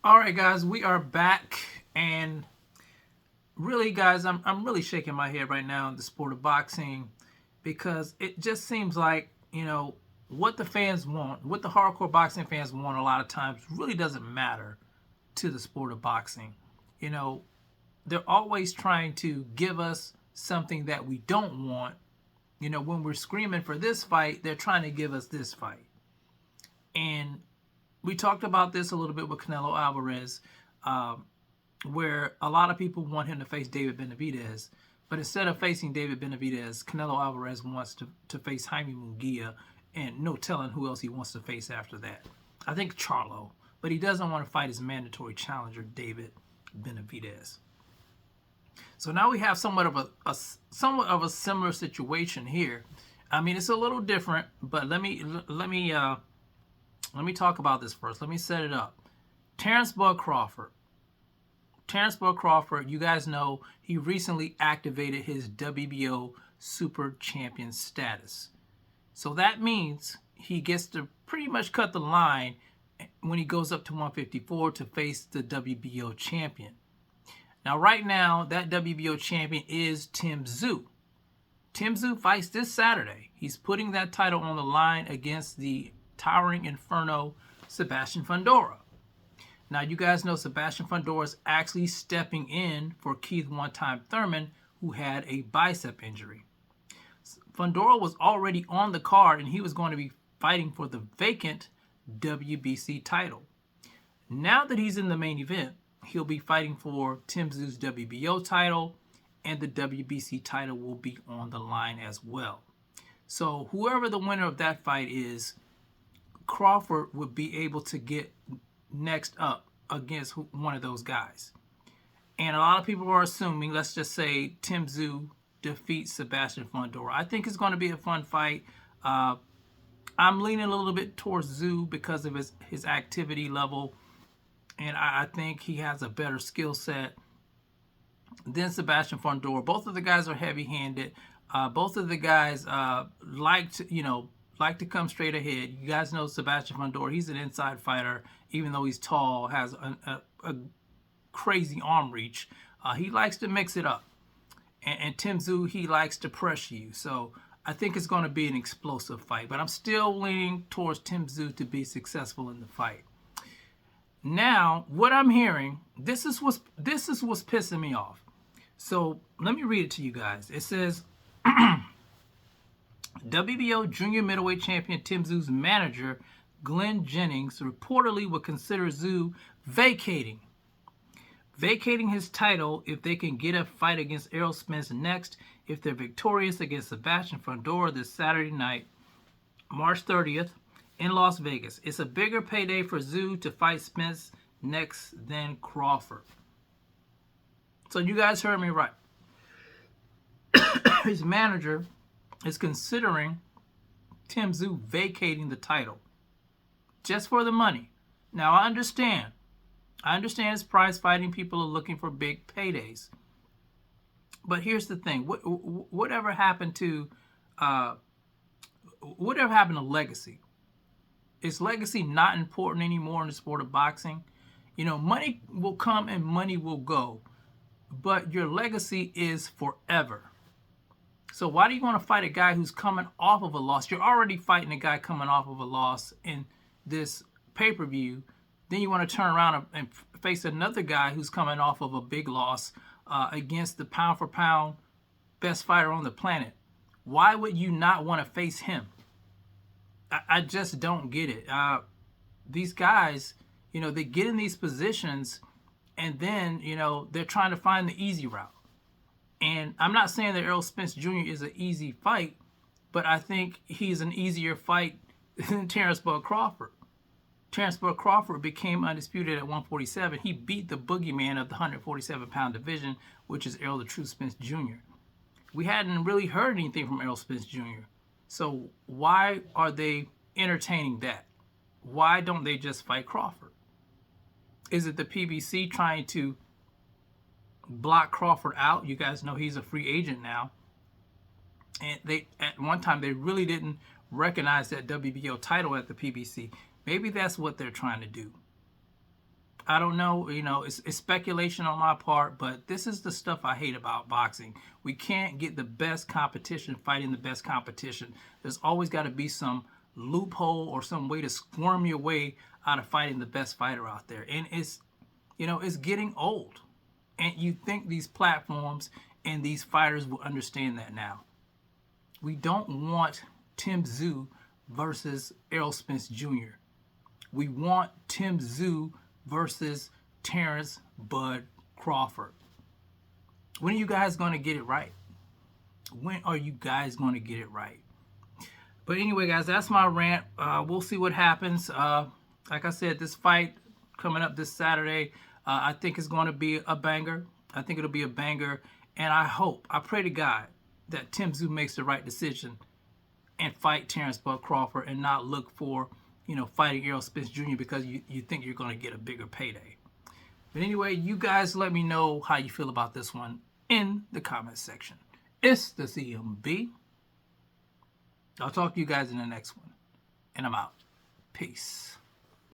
All right, guys, we are back, and really, guys, I'm really shaking my head right now in the sport of boxing because it just seems like what the fans want, what the hardcore boxing fans want, a lot of times really doesn't matter to the sport of boxing. You know, they're always trying to give us something that we don't want. When we're screaming for this fight, they're trying to give us this fight, and we talked about this a little bit with Canelo Alvarez, where a lot of people want him to face David Benavidez. But instead of facing David Benavidez, Canelo Alvarez wants to face Jaime Munguia, and no telling who else he wants to face after that. I think Charlo, but he doesn't want to fight his mandatory challenger, David Benavidez. So now we have somewhat of a similar situation here. I mean, it's a little different, but let me talk about this first. Let me set it up. Terrence Bud Crawford. Terrence Bud Crawford, you guys know he recently activated his WBO Super Champion status. So that means he gets to pretty much cut the line when he goes up to 154 to face the WBO champion. Now, right now, that WBO champion is Tim Tszyu. Tim Tszyu fights this Saturday. He's putting that title on the line against the towering inferno Sebastian Fundora. Now, you guys know Sebastian Fundora is actually stepping in for Keith One-Time Thurman, who had a bicep injury. Fundora was already on the card, and he was going to be fighting for the vacant WBC title. Now that he's in the main event, he'll be fighting for Tim Tszyu's WBO title, and the WBC title will be on the line as well. So whoever the winner of that fight is, Crawford would be able to get next up against one of those guys. And a lot of people are assuming, let's just say, Tim Tszyu defeats Sebastian Fundora. I think it's going to be a fun fight. I'm leaning a little bit towards Tszyu because of his activity level, and I think he has a better skill set than Sebastian Fundora. Both of the guys are heavy-handed. Both of the guys like to come straight ahead. You guys know Sebastian Fundora. He's an inside fighter, even though he's tall, has a crazy arm reach. He likes to mix it up. And Tim Tszyu, he likes to pressure you. So I think it's going to be an explosive fight. But I'm still leaning towards Tim Tszyu to be successful in the fight. Now, what I'm hearing, this is what's pissing me off. So let me read it to you guys. It says, WBO junior middleweight champion Tim Tszyu's manager, Glenn Jennings, reportedly would consider Tszyu vacating his title if they can get a fight against Tszyu-Spence next, if they're victorious against Sebastian Fundora this Saturday night, March 30th, in Las Vegas. It's a bigger payday for Tszyu to fight Spence next than Crawford. So you guys heard me right. His manager is considering Tim Tszyu vacating the title just for the money. Now, I understand it's prize fighting. People are looking for big paydays. But here's the thing. Whatever happened to legacy? Is legacy not important anymore in the sport of boxing? Money will come and money will go, but your legacy is forever. So why do you want to fight a guy who's coming off of a loss? You're already fighting a guy coming off of a loss in this pay-per-view. Then you want to turn around and face another guy who's coming off of a big loss against the pound-for-pound best fighter on the planet. Why would you not want to face him? I just don't get it. These guys, they get in these positions, and then, they're trying to find the easy route. And I'm not saying that Tszyu-Spence Jr. is an easy fight, but I think he's an easier fight than Terrence Bud Crawford. Terrence Bud Crawford became undisputed at 147. He beat the boogeyman of the 147-pound division, which is Tszyu-Spence Jr. We hadn't really heard anything from Tszyu-Spence Jr. So why are they entertaining that? Why don't they just fight Crawford? Is it the PBC trying to block Crawford out? You guys know he's a free agent now. And at one time they really didn't recognize that WBO title at the PBC. Maybe that's what they're trying to do. I don't know, you know, it's speculation on my part, but this is the stuff I hate about boxing. We can't get the best competition fighting the best competition. There's always got to be some loophole or some way to squirm your way out of fighting the best fighter out there. And it's, you know, it's getting old. And you think these platforms and these fighters will understand that now. We don't want Tim Tszyu versus Tszyu-Spence Jr. We want Tim Tszyu versus Terrence Bud Crawford. When are you guys going to get it right? When are you guys going to get it right? But anyway, guys, that's my rant. We'll see what happens. Like I said, this fight coming up this Saturday, I think it's going to be a banger. I think it'll be a banger. And I pray to God that Tim Tszyu makes the right decision and fight Terrence Bud Crawford and not look for, you know, fighting Tszyu-Spence Jr. because you think you're going to get a bigger payday. But anyway, you guys let me know how you feel about this one in the comment section. It's the CMB. I'll talk to you guys in the next one. And I'm out. Peace.